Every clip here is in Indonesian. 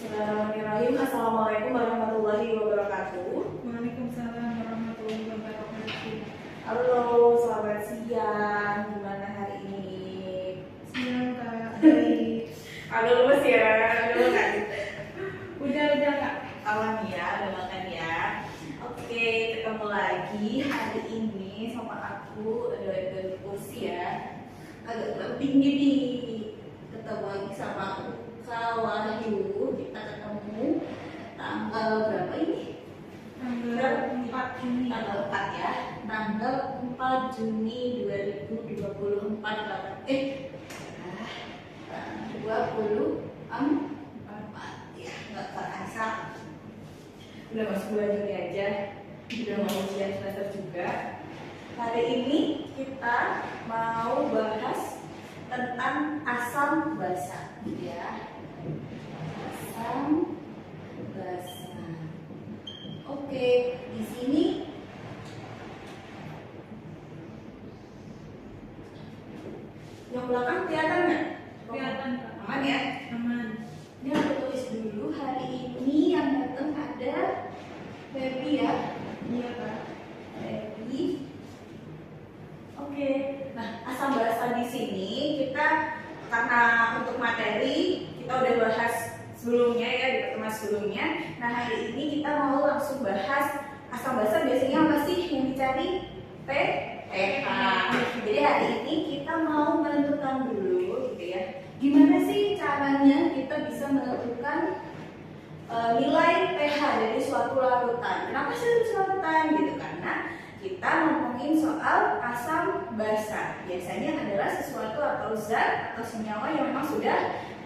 Bismillahirrahmanirrahim. Assalamualaikum warahmatullahi wabarakatuh. Waalaikumsalam warahmatullahi wabarakatuh. Halo, selamat siang. Gimana hari ini? Siang Kak. Baik. Agak lemes ya, agak makan. Udah Kak. Aman ya, udah makan ya. Oke, ketemu lagi hari ini sama aku ada kursi ya. Agak tinggi nih. Ketemu lagi sama aku Kak Wahyu. Kita ketemu tanggal berapa ini? Tanggal 4 Juni. Tanggal 4 ya, tanggal 4 Juni 2024 24 ya, nggak terasa udah masuk bulan Juni aja, udah mau ujian semester juga. Hari ini kita mau bahas tentang asam basa ya, asam basa. Oke, di sini yang belakang kelihatan nggak? Kelihatan Kak. Aman ya? Aman. Ini aku tulis dulu, hari ini yang datang ada Baby ya. Iya Kak. Baby. Oke. Nah, asam basa di sini kita karena untuk materi kita udah bahas sebelumnya ya, di pertemuan sebelumnya. Nah, hari ini kita mau langsung bahas asam basa biasanya apa sih yang dicari? pH. Jadi hari ini kita mau menentukan dulu gitu ya. Gimana sih caranya kita bisa menentukan nilai pH dari suatu larutan? Kenapa sih harus larutan gitu? Karena kita ngomongin soal asam basa. Biasanya adalah sesuatu atau zat atau senyawa yang memang sudah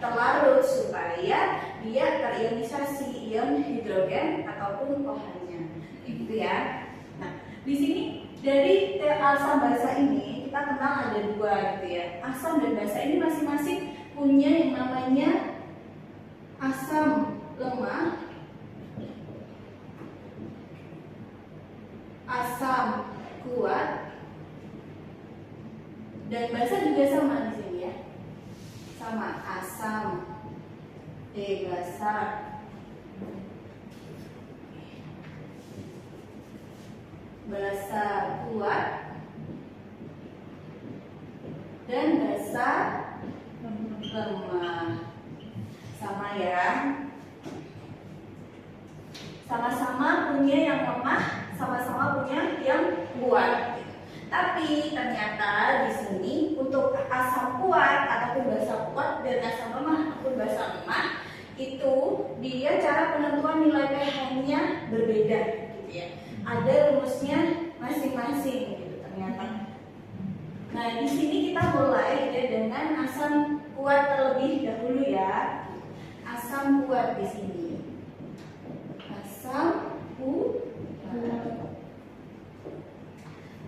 terlarut supaya dia terionisasi ion hidrogen ataupun OH-nya. Gitu ya. Nah, di sini dari asam basa ini kita kenal ada dua gitu ya. Asam dan basa ini masing-masing punya yang namanya asam lemah, asam kuat, dan basa juga sama di sini ya. Sama asam basa, basa kuat, dan basa lemah. Sama ya. Sama-sama punya yang lemah, sama-sama punya yang kuat. Tapi ternyata di sini untuk asam kuat ataupun basa kuat dan asam lemah ataupun basa lemah itu dia cara penentuan nilai pH-nya berbeda gitu ya. Ada rumusnya masing-masing gitu ternyata. Nah, di sini kita mulai ya dengan asam kuat terlebih dahulu ya. Asam kuat di sini. Asam kuat.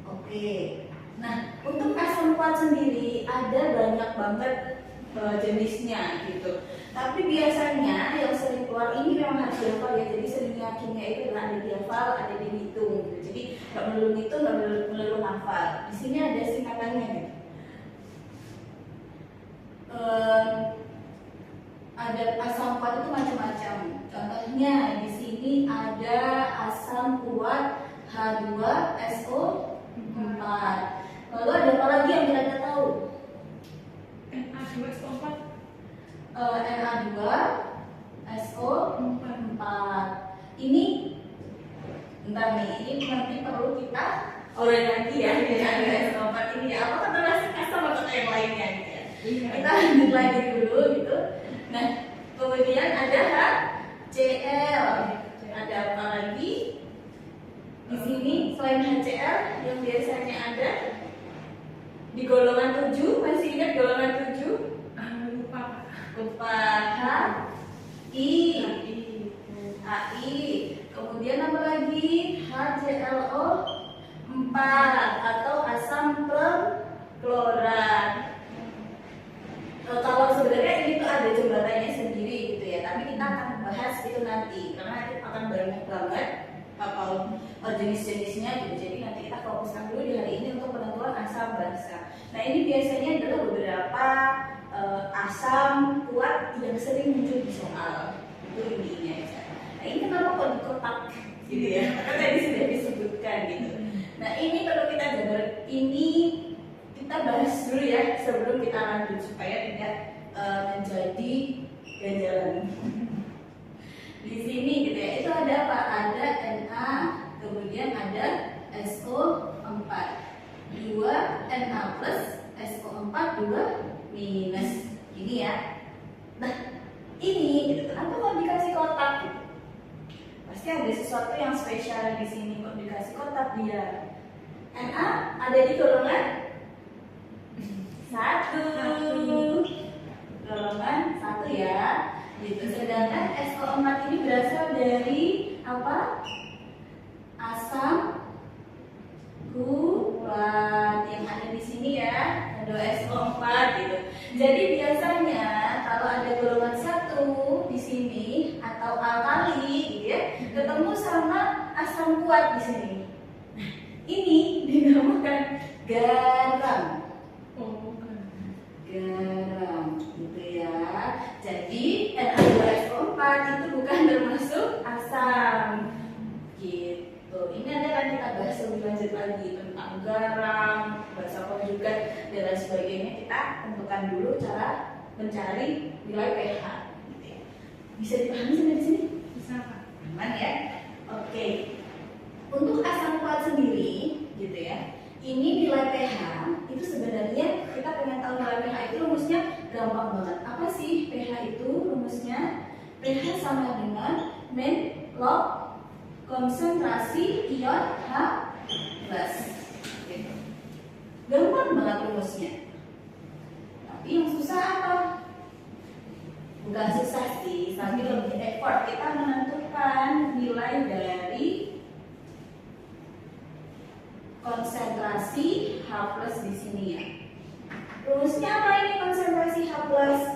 Oke. Nah, untuk asam kuat sendiri ada banyak banget jenisnya gitu. Tapi biasanya yang sering keluar ini memang harus dihafal ya. Jadi seringnya kimia itu adalah ada dihafal, ada dihitung gitu. Jadi nggak melulu itu, nggak melulu hafal. Di sini ada singkatannya gitu. Ada asam kuat itu macam-macam. Contohnya di sini ada asam kuat H2SO4. Lalu ada apa lagi yang kita tahu? Na2SO4. Na2SO4. Ini bentar nih, ini nanti perlu kita oleh lagi ya Na2SO4 ini ya. Apakah termasuk asam atau yang lainnya gitu ya? Kita lanjut lagi dulu gitu. Nah, kemudian ada HCl. Ada apa lagi? Di sini selain HCl yang biasanya ada di golongan 7, masih ingat golongan 7? Lupa HI. Kemudian apa lagi? HClO4 atau asam perklorat. Kalau sebenarnya ini tuh ada jembatannya sendiri gitu ya, tapi kita akan bahas itu nanti karena nanti akan banyak banget jenis-jenisnya gitu. Jadi nanti kita fokuskan dulu di hari ini untuk penentuan asam basa. Nah, ini biasanya adalah beberapa asam kuat yang sering muncul di soal. itu ini aja. Nah ini kenapa kok di kotak gitu ya? Karena tadi sudah disebutkan gitu. Nah ini perlu kita gambar, ini kita bahas dulu ya sebelum kita lanjut supaya tidak menjadi ganjalan. Di sini gitu ya, itu ada apa? Ada Na, kemudian ada SO4, 2 Na plus SO4, 2 minus. Ini ya. Nah, ini gitu. Kenapa kok dikasih kotak gitu? Pasti ada sesuatu yang spesial di sini kok dikasih kotak dia. Na ada di golongan 1. Golongan 1 ya. Gitu. Sedangkan SO4 ini berasal dari apa? Asam kuat yang ada di sini ya, ada SO4 gitu. Jadi biasanya kalau ada golongan 1 di sini atau alkali gitu ya, ketemu sama asam kuat di sini. Nah, ini dinamakan garam. Oh, bukan. Garam gitu ya. Jadi Na2SO4 itu bukan termasuk asam gitu. Ini nanti akan kita bahas lebih lanjut lagi tentang garam, bahasa konjugat dan lain sebagainya. Kita tentukan dulu cara mencari nilai pH gitu ya. Bisa dipahami sampai sini? Bisa, Kak. Aman ya? Oke. Untuk asam kuat sendiri gitu ya. Ini nilai pH itu sebenarnya kita pengen tahu nilai pH itu rumusnya gampang banget. Apa sih pH itu rumusnya? pH sama dengan min log konsentrasi ion H+. Gitu. Gampang banget rumusnya. Tapi yang susah apa? Bukan susah sih, tapi lebih effort kita menentukan nilai dari konsentrasi H+ di sini ya. Rumusnya apa ini konsentrasi H+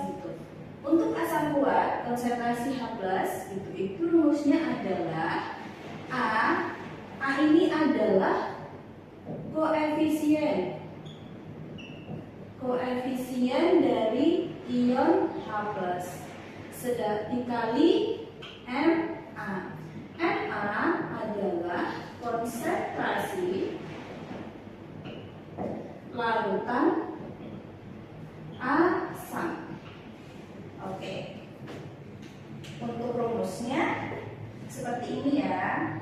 gitu. Untuk asam kuat konsentrasi H+ gitu, itu rumusnya adalah A ini adalah koefisien dari ion H+. Sedang dikali Ma. Ma adalah konsentrasi larutan asam. Oke. Untuk rumusnya seperti ini ya.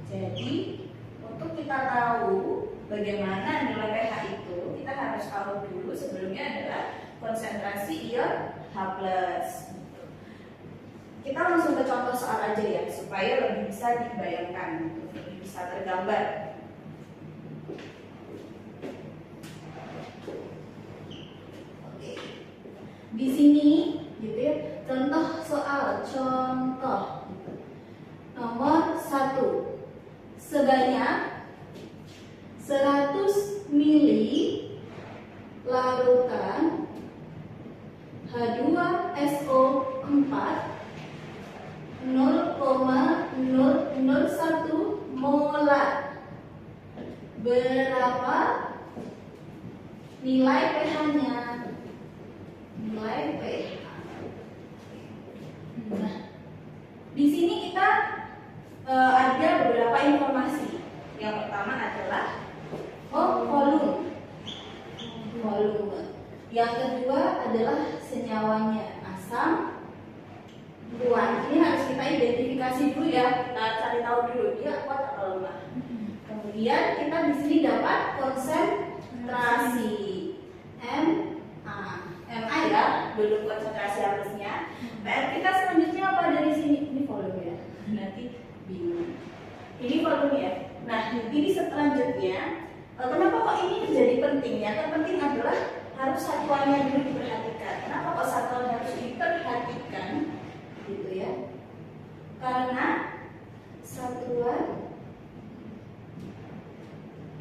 Jadi untuk kita tahu bagaimana nilai pH itu, kita harus tahu dulu sebelumnya adalah konsentrasi ion H+. Kita langsung ke contoh soal aja ya, supaya lebih bisa dibayangkan, lebih bisa tergambar. Oke. Di sini gitu ya, contoh soal, contoh nomor 1. Sebanyak 100 mili larutan H2SO4 0,001 molar. Berapa nilai pH-nya? Nilai pH. Nah, di sini kita ada beberapa informasi. Yang pertama adalah volume. Yang kedua adalah senyawanya, asam kuat. Ini harus kita identifikasi dulu ya. Kita cari tahu dulu dia kuat atau lemah. Kemudian kita di sini dapat konsentrasi Ma ya, belum konsentrasi harusnya. PR kita selanjutnya apa dari sini? Ini volume ya. Nanti bingung. Ini volume ya. Nah, ini selanjutnya. Kenapa kok ini menjadi penting ya? Terpenting adalah harus satuannya dulu diperhatikan. Kenapa kok satuan harus diperhatikan? Gitu ya. Karena satuan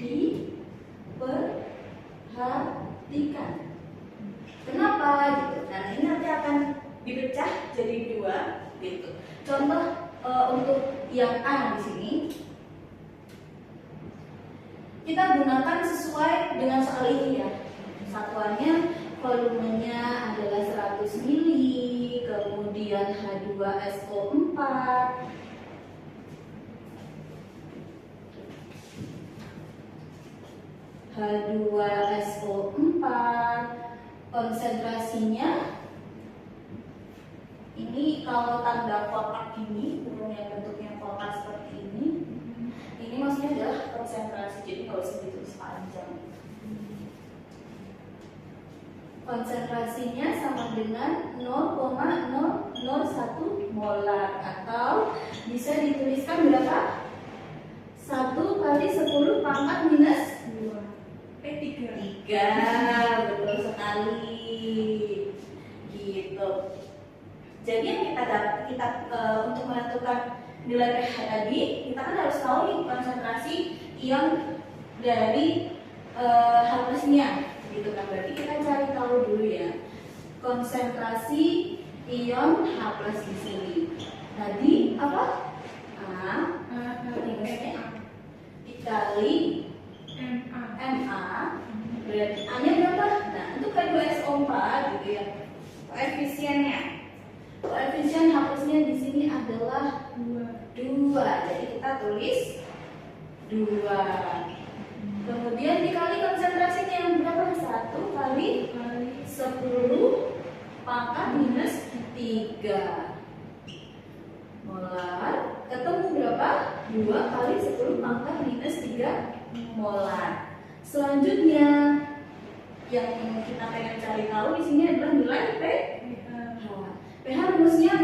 diperhatikan. Kenapa gitu? Nah, ini nanti akan dipecah jadi 2 gitu. Contoh untuk yang A di sini kita gunakan sesuai dengan soal ini ya. Satuannya volumenya adalah 100 mili, kemudian kemudian H2SO4, H2SO4, konsentrasinya ini kalau tanda kotak ini, yang bentuknya kotak seperti ini maksudnya adalah konsentrasi, jadi nggak usah ditulis panjang. Konsentrasinya sama dengan 0,001 molar, atau bisa dituliskan berapa? 1 kali 10 pangkat minus 3. 3, betul sekali. Gitu. Jadi yang kita untuk menentukan nilai pH tadi, kita kan harus tahu nih konsentrasi ion dari H+-nya, gitu kan. Berarti kita cari tahu dulu ya konsentrasi ion H+ di sini. Tadi apa? Dikali Ma, berarti A-nya berapa? Nah, untuk H2SO4 gitu ya. Koefisien H+-nya di sini adalah 2. Jadi kita tulis 2. Kemudian dikali konsentrasinya yang berapa? 1 kali 10 pangkat minus 3 molar. Ketemu berapa? 2 kali 10 pangkat minus 3 molar. Selanjutnya yang kita pengen cari tahu di sini adalah nilai pH. pH rumusnya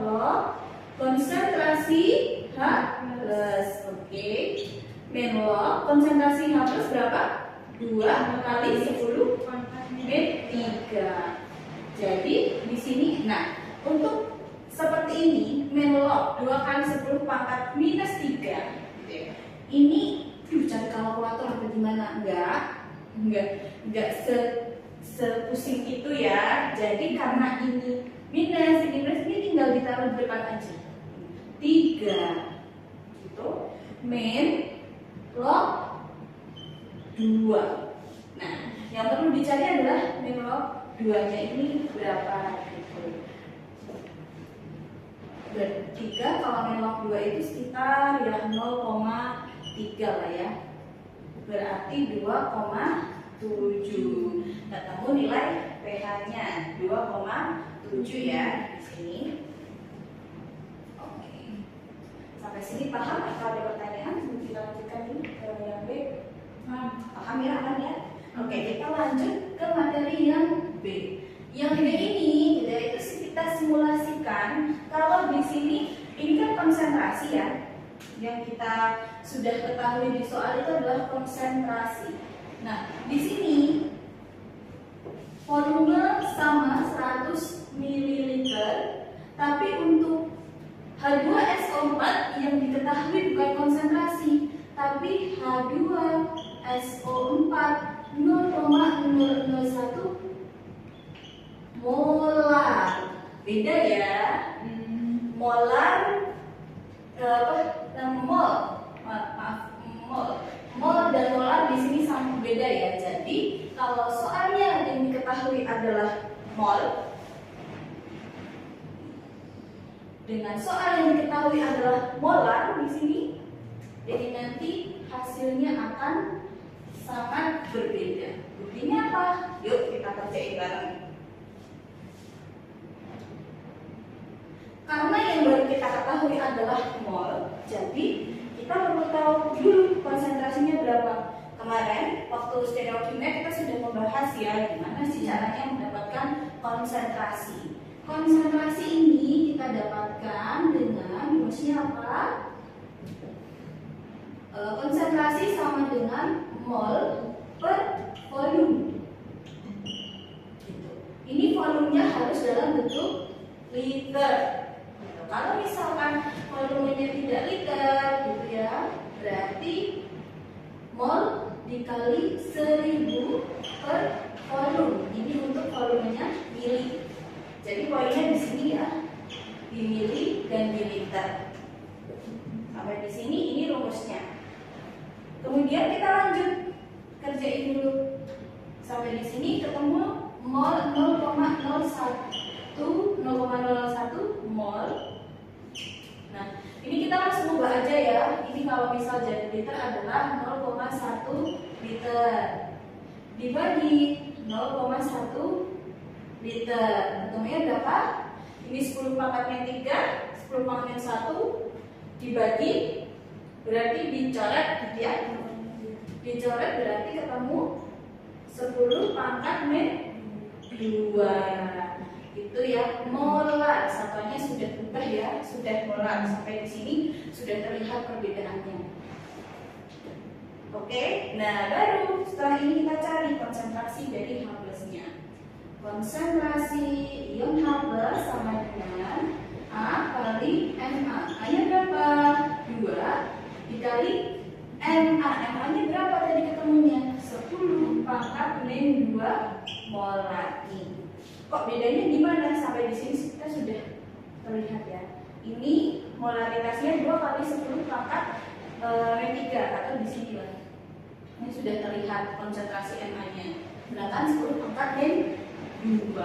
log konsentrasi H+. Oke. Log konsentrasi H+ berapa? 2 kali 10 min 3. Jadi di sini, nah untuk seperti ini, log 2 kali 10 pangkat minus 3. Ini cari kalkulator apa gimana? Enggak sepusing itu ya. Jadi karena ini minus, ini tinggal ditaruh di depan aja. 3 gitu. Min log 2. Nah, yang perlu dicari adalah min log 2-nya ini berapa gitu. 3 kalau min log 2 itu sekitar ya 0,3 lah ya. Berarti 2,7. Ketemu nilai pH-nya 2,7 ya di sini. Oke. Sampai sini paham atau ada pertanyaan? Sebelum kita lanjutkan ini ke yang B. Paham ya, aman ya? Oke, kita lanjut ke materi yang B. Yang B ini itu kita simulasikan kalau di sini ini kan konsentrasi ya. Yang kita sudah ketahui di soal itu adalah konsentrasi. Nah, di sini volume sama 100 ml, tapi untuk H2SO4 yang diketahui bukan konsentrasi, tapi H2SO4 0,001 molar. Beda ya. Molar mol dan molar di sini sama beda ya. Jadi kalau soalnya yang diketahui adalah mol dengan soal yang diketahui adalah molar di sini, jadi nanti hasilnya akan sangat berbeda. Buktinya apa? Yuk kita kerjain bareng. Karena yang baru kita ketahui adalah mol, jadi kita perlu tahu dulu konsentrasinya berapa. Kemarin waktu stereokimia kita sudah membahas ya gimana sih caranya mendapatkan konsentrasi. Konsentrasi ini kita dapatkan dengan rumusnya apa? Konsentrasi sama dengan mol per volume. Ini volumenya harus dalam bentuk liter. Kalau misalkan volumenya tidak liter gitu ya, berarti mol dikali 1000 per volume. Ini untuk volumenya mili. Jadi poinnya di sini ya, di mili dan di liter. Sampai di sini ini rumusnya. Kemudian kita lanjut kerjain dulu. Sampai di sini ketemu mol 0,01 universal jadi liter adalah 0,1 liter dibagi 0,1 liter. Ketemunya berapa? Ini 10 pangkat min 3, 10 pangkat min 1 dibagi, berarti dicoret gitu ya. Dicoret berarti ketemu 10 pangkat min 2. Itu ya molar. Satuannya sudah berubah ya, sudah molar. Sampai di sini sudah terlihat perbedaannya. Oke, nah baru setelah ini kita cari konsentrasi dari H+-nya. Konsentrasi ion H+ sama dengan A kali Na. A-nya berapa? 2 dikali Na. Na-nya berapa tadi ketemunya? 10 pangkat min 2 molar. Kok bedanya di mana? Sampai di sini kita sudah terlihat ya. Ini molaritasnya 2 kali 10 pangkat min 3 atau di sini lah. Ini sudah terlihat konsentrasi Na-nya. Sedangkan 10 pangkat min 2.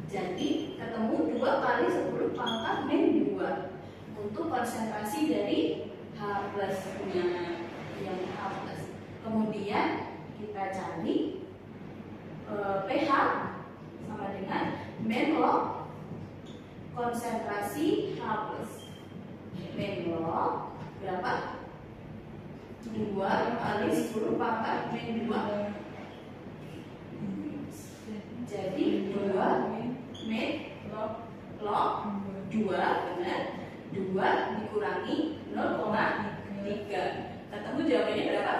Jadi ketemu 2 kali 10 pangkat min 2 untuk konsentrasi dari H+-nya yang H+. Kemudian kita cari pH sama dengan min log konsentrasi H+. Min log berapa? 2 kali 10 pangkat min 2. Jadi 2 min log 2 benar, 2 dikurangi 0,3. Ketemu jawabannya berapa?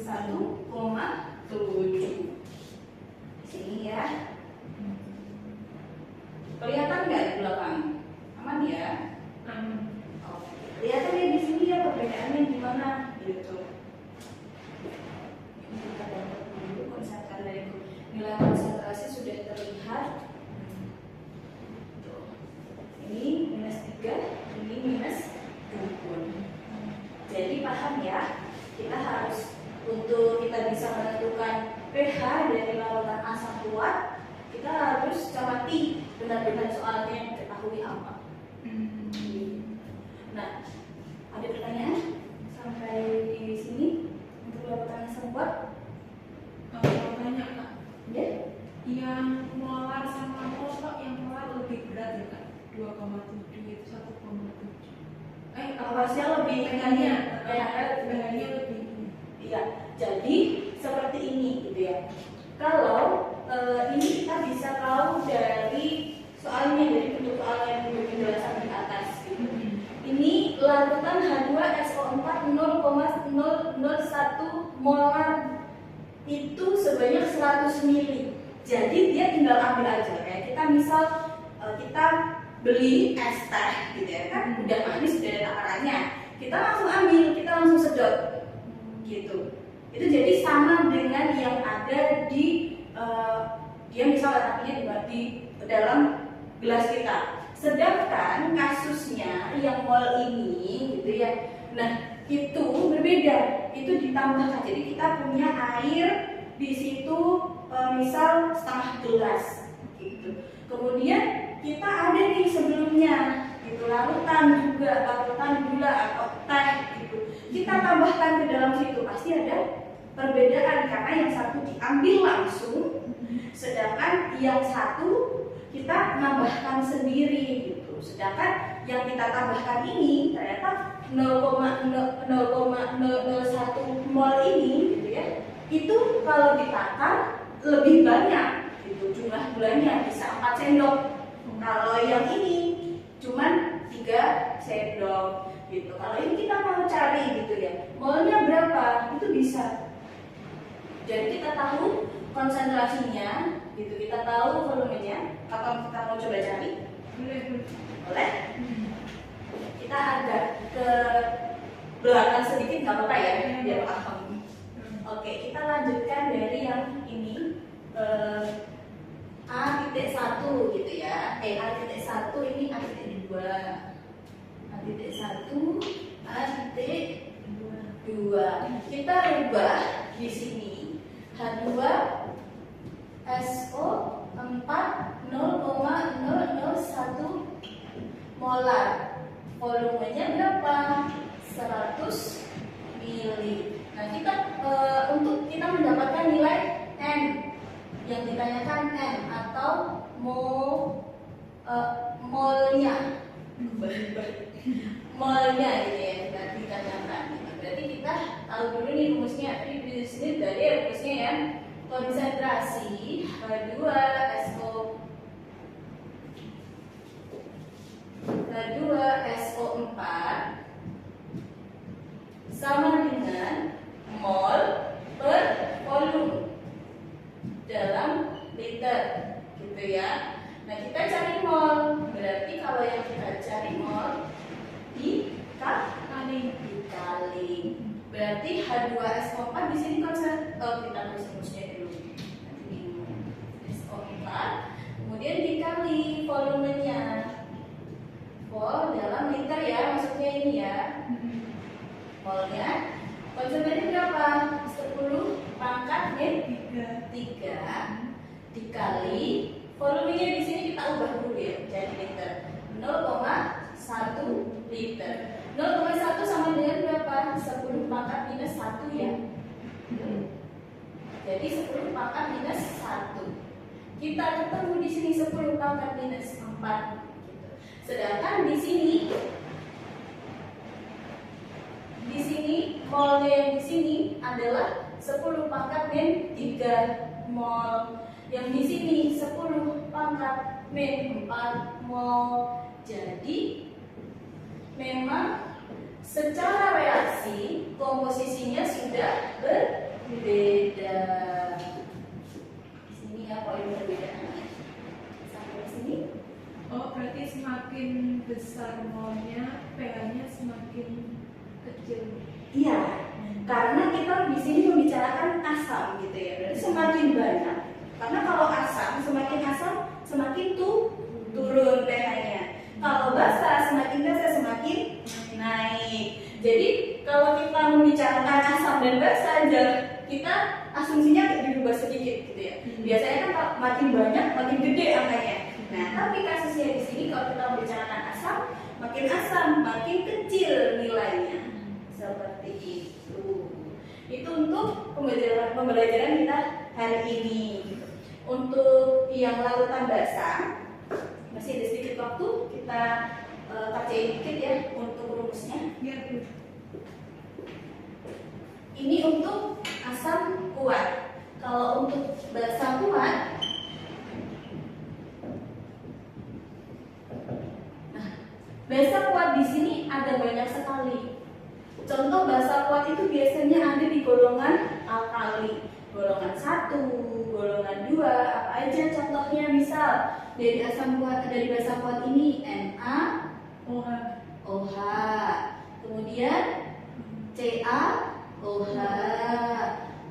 1,7. Sini ya. Kelihatan nggak di belakang? Aman ya? Oke. Kelihatan ya di sini ya perbedaannya gimana gitu. Kita dapat dulu konsentrasi dari nilai konsentrasi sudah terlihat. Tuh. Ini -3, ini -2. Jadi paham ya? Kita harus untuk kita bisa menentukan pH dari larutan asam kuat, kita harus cermati benar-benar soalnya yang diketahui apa. Nah, ada pertanyaan sampai di sini untuk larutan asam kuat? Tanya Kak, Ya? yang molar sama mol kok yang molar lebih berat ya Kak? 2,7 itu 1,7. Awasnya lebih pH-nya lebih. lebih. Iya, jadi seperti ini gitu ya. Kalau ini kita bisa tahu dari soalnya, dari bentuk soal yang penjelasan di atas. Gitu. Ini larutan H2SO4 0,001 molar itu sebanyak 100 mili. Jadi dia tinggal ambil aja ya. Kita misal kita beli es teh gitu ya kan, udah manis, udah ada takarannya. Kita langsung ambil, kita langsung sedot. Gitu. Itu jadi sama dengan yang ada di dia misalnya tapinya di dalam gelas kita. Sedangkan kasusnya yang mol ini gitu ya. Nah, itu berbeda. Itu ditambahkan. Jadi kita punya air di situ misal setengah gelas gitu. Kemudian kita ada di sebelumnya gitu, larutan juga, larutan gula atau teh gitu. Kita tambahkan ke dalam situ, pasti ada perbedaan karena yang satu diambil langsung, sedangkan yang satu kita nambahkan sendiri gitu. Sedangkan yang kita tambahkan ini ternyata 0,001 mol ini gitu ya. Itu kalau ditakar lebih banyak gitu, jumlah gulanya bisa 4 sendok. Kalau yang ini cuman 3 sendok gitu. Kalau ini kita mau cari gitu ya, molnya berapa, itu bisa. Jadi kita tahu konsentrasinya gitu, kita tahu volumenya. Atau kita mau coba cari? Boleh? Kita agak ke belakang sedikit, nggak apa-apa ya, biar paham. Oke, kita lanjutkan dari yang ini. A.1 gitu ya. A.1 ini A.2. A.1, A.2. Kita rubah di sini H2SO 4 0,001 molar. Volumenya berapa? molnya, molnya gitu ya, kita dikatakan. Berarti kita tahu dulu nih rumusnya. Tadi di sini tadi rumusnya ya, konsentrasi H2SO4 sama dengan mol per volume dalam liter, gitu ya. Nah, kita cari mol. Berarti kalau yang kita cari mol dikali. Berarti H2SO4 di sini kita tulis rumusnya dulu. Nanti bingung. SO4 kemudian dikali volumenya. Vol dalam liter ya, maksudnya ini ya. Molnya konsentrasi berapa? 10 pangkat min 3 dikali volumenya di sini kita ubah dulu ya jadi liter. 0,1 liter. 0,1 sama dengan berapa? 10 pangkat minus 1 ya. Jadi 10 pangkat minus 1. Kita ketemu di sini 10 pangkat minus 4. Sedangkan di sini molnya yang di sini adalah 10 pangkat min 3 mol. Yang di sini 10 pangkat min 4 mol. Jadi memang secara reaksi komposisinya sudah berbeda. Di sini ya poin perbedaannya. Sampai sini. Oh, berarti semakin besar molnya, pH-nya semakin kecil. Iya, karena kita di sini membicarakan asam gitu ya. Berarti semakin banyak. Karena kalau semakin asam semakin turun pH-nya. Kalau basa semakin basa semakin naik. Jadi kalau kita membicarakan asam dan basa, kita asumsinya dirubah sedikit gitu ya. Biasanya kan makin banyak makin gede angkanya. Nah, tapi kasusnya di sini kalau kita membicarakan asam makin kecil nilainya. Seperti itu. Itu untuk pembelajaran kita hari ini. Gitu. Untuk yang larutan basah, masih ada sedikit waktu, kita kerjain dikit ya untuk rumusnya. Ya, Bu. Ini untuk asam kuat. Kalau untuk basa kuat, basa kuat di sini ada banyak sekali. Contoh basa kuat itu biasanya ada di golongan alkali, golongan 1, golongan 2, apa aja contohnya. Misal dari basa kuat ini NaOH, kemudian CaOH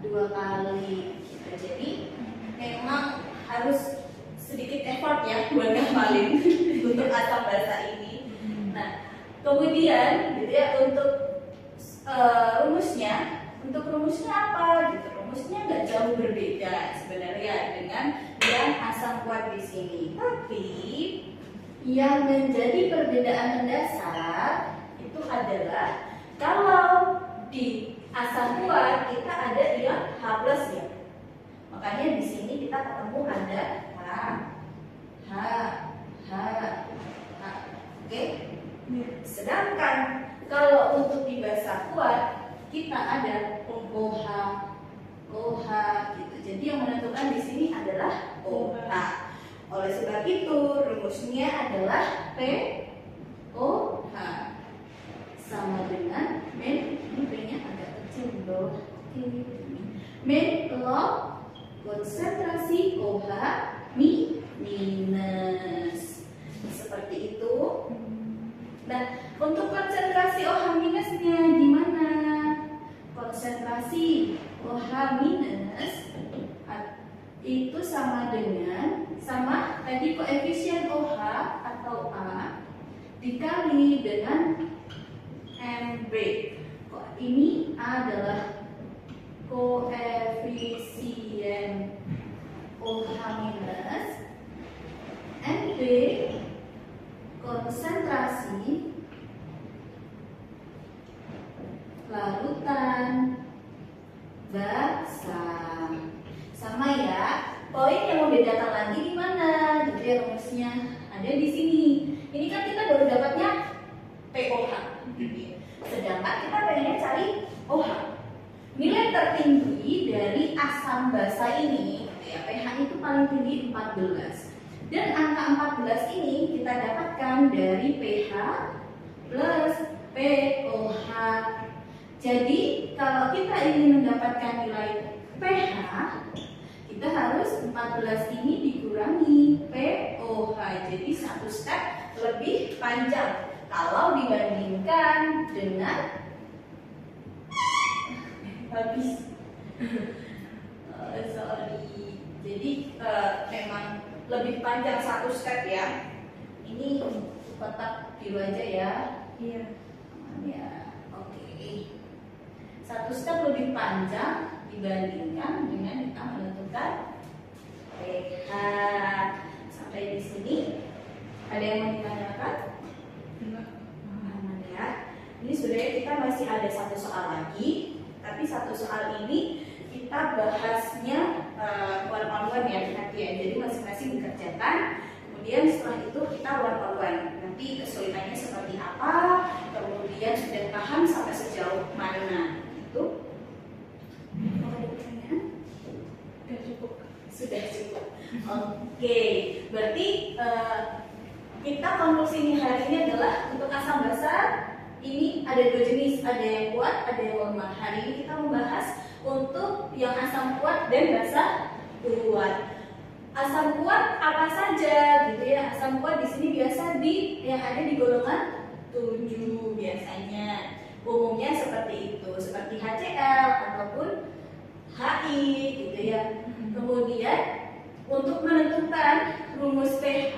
2 kali. Jadi memang harus sedikit effort ya buat ngapalin untuk asam basa ini. Nah, kemudian gitu ya untuk rumusnya apa gitu? Rumusnya nggak jauh berbeda sebenarnya dengan yang asam kuat di sini. Tapi yang menjadi perbedaan mendasar itu adalah kalau di asam kuat kita ada yang H+ ya. Makanya di sini kita ketemu ada H. Oke? Sedangkan kalau untuk di basa kuat kita ada OH gitu. Jadi yang menentukan di sini adalah OH. Oleh sebab itu rumusnya adalah POH sama dengan min, ini P-nya agak kecil loh. Min log konsentrasi OH minus. Seperti itu. Nah, untuk konsentrasi OH minusnya gimana? Konsentrasi OH minus itu sama tadi koefisien OH atau A dikali dengan MB. Ini adalah koefisien OH minus, MB konsentrasi larutan basa. Sama ya, poin yang membedakan lagi di mana? Di ya rumusnya. Ada di sini. Ini kan kita baru dapatnya pOH. Sedangkan kita pengennya cari OH. Nilai tertinggi dari asam basa ini, ya, pH itu paling tinggi 14. Dan angka 14 ini kita dapatkan dari pH plus pOH. Jadi kalau kita ingin mendapatkan nilai pH, kita harus 14 ini dikurangi pOH. Jadi satu step lebih panjang kalau dibandingkan dengan habis. Sorry. Jadi memang lebih panjang satu step ya. Ini kotak biru aja ya. Iya. Ya, oke. Satu step lebih panjang dibandingkan dengan kita menentukan pH. Sampai di sini ada yang mau ditanyakan? Enggak. Aman ya. Ini sebenarnya kita masih ada satu soal lagi, tapi satu soal ini kita bahasnya one on one ya nanti ya. Jadi masing-masing dikerjakan. Kemudian setelah itu kita one on one. Nanti kesulitannya seperti apa, kemudian sudah paham sampai sejauh mana itu. Mau ada pertanyaan? Udah cukup. Sudah cukup. Oke, berarti kita konklusinya hari ini adalah untuk asam basa ini ada dua jenis, ada yang kuat, ada yang lemah. Hari ini kita membahas untuk yang asam kuat dan basa kuat. Asam kuat apa saja gitu ya? Asam kuat di sini biasa yang ada di golongan 7 biasanya. Umumnya seperti itu, seperti HCl ataupun HI gitu ya. Kemudian untuk menentukan rumus pH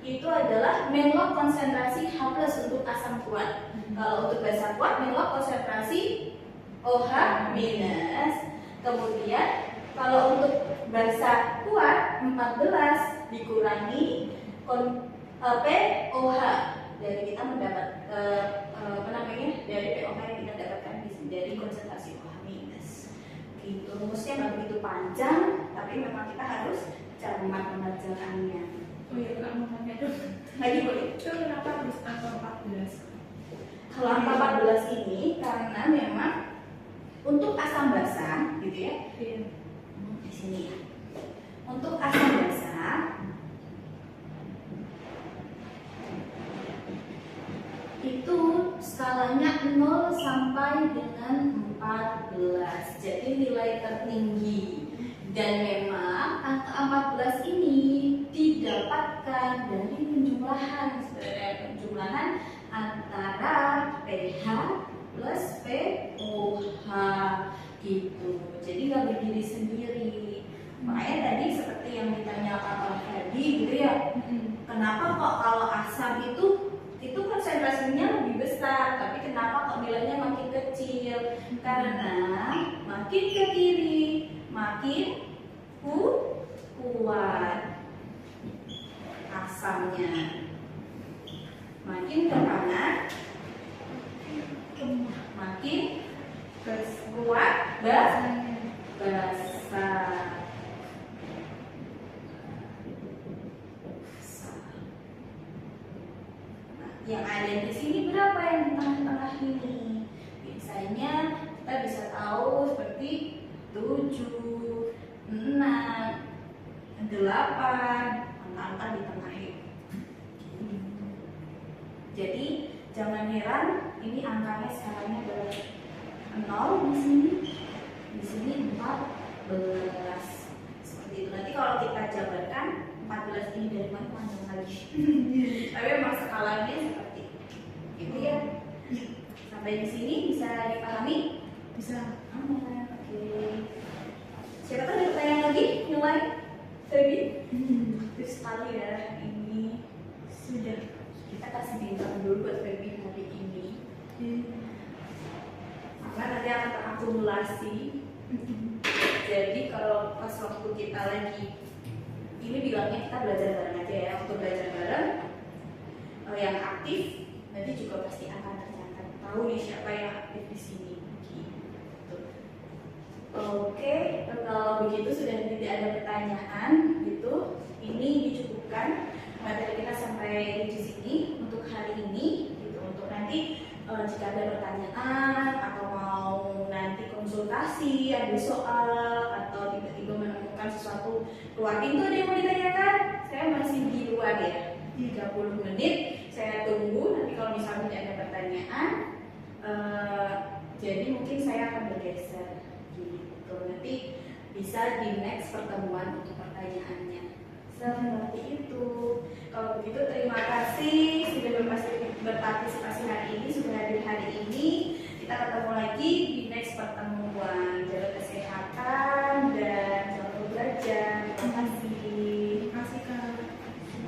itu adalah menlog konsentrasi H+ untuk asam kuat. Kalau untuk basa kuat menlog konsentrasi OH minus. Kemudian kalau untuk basa kuat 14 dikurangi pOH. Dari kita mendapat dari pOH yang kita dapatkan dari konsentrasi OH minus. Gitu. Rumusnya nggak begitu panjang, tapi memang kita harus cermat mengerjakannya. Oh iya, Kak, mau tanya dong. Lagi boleh. Itu kenapa harus angka 14? Kalau angka 14 ini karena memang untuk asam basa gitu ya. Iya. Di sini ya. Untuk asam basa itu skalanya 0 sampai dengan 14. Jadi nilai tertinggi. Dan memang angka 14 ini didapatkan dari penjumlahan antara pH plus pOH gitu. Jadi nggak berdiri sendiri. Makanya tadi seperti yang ditanyakan oleh Ferdi gitu ya. Kenapa kok kalau asam itu konsentrasinya lebih besar, tapi kenapa kok nilainya makin kecil? Karena makin ke kiri makin kuat asamnya, makin ke kanan makin kuat basa. Yang ada di sini berapa yang di tengah-tengah ini? Biasanya kita bisa tahu seperti 7, 6, 8, angka-angka di tengah ini. Jadi jangan heran ini angkanya skalanya adalah 0 di sini 14. Seperti itu. Nanti kalau kita jabarkan 14 ini dari mana panjang lagi. Tapi memang skalanya seperti itu. Gitu ya. Sampai di sini bisa dipahami? Bisa. Aman. Oke. Siapa tahu ada pertanyaan lagi yang lain? Ferdi? Terus sekali ya ini sudah kita kasih bintang dulu buat Ferdi hari ini. Karena nanti akan terakumulasi. Jadi kalau pas waktu kita lagi ini bilangnya kita belajar bareng aja ya. Untuk belajar bareng yang aktif nanti juga pasti akan tercatat. Tahu nih siapa yang aktif di sini. Gitu. Oke, kalau begitu sudah tidak ada pertanyaan gitu. Ini dicukupkan pertanyaan atau mau nanti konsultasi, ada soal atau tiba-tiba menemukan sesuatu keluar pintu ada yang mau ditanyakan, saya masih di luar ya 30 menit. Saya tunggu, nanti kalau misalnya tidak ada pertanyaan, jadi mungkin saya akan bergeser gitu. Nanti bisa di next pertemuan untuk pertanyaannya. Seperti itu. Kalau begitu terima kasih sudah berpartisipasi hari ini, sudah hadir hari ini. Kita ketemu lagi di next pertemuan. Jaga kesehatan.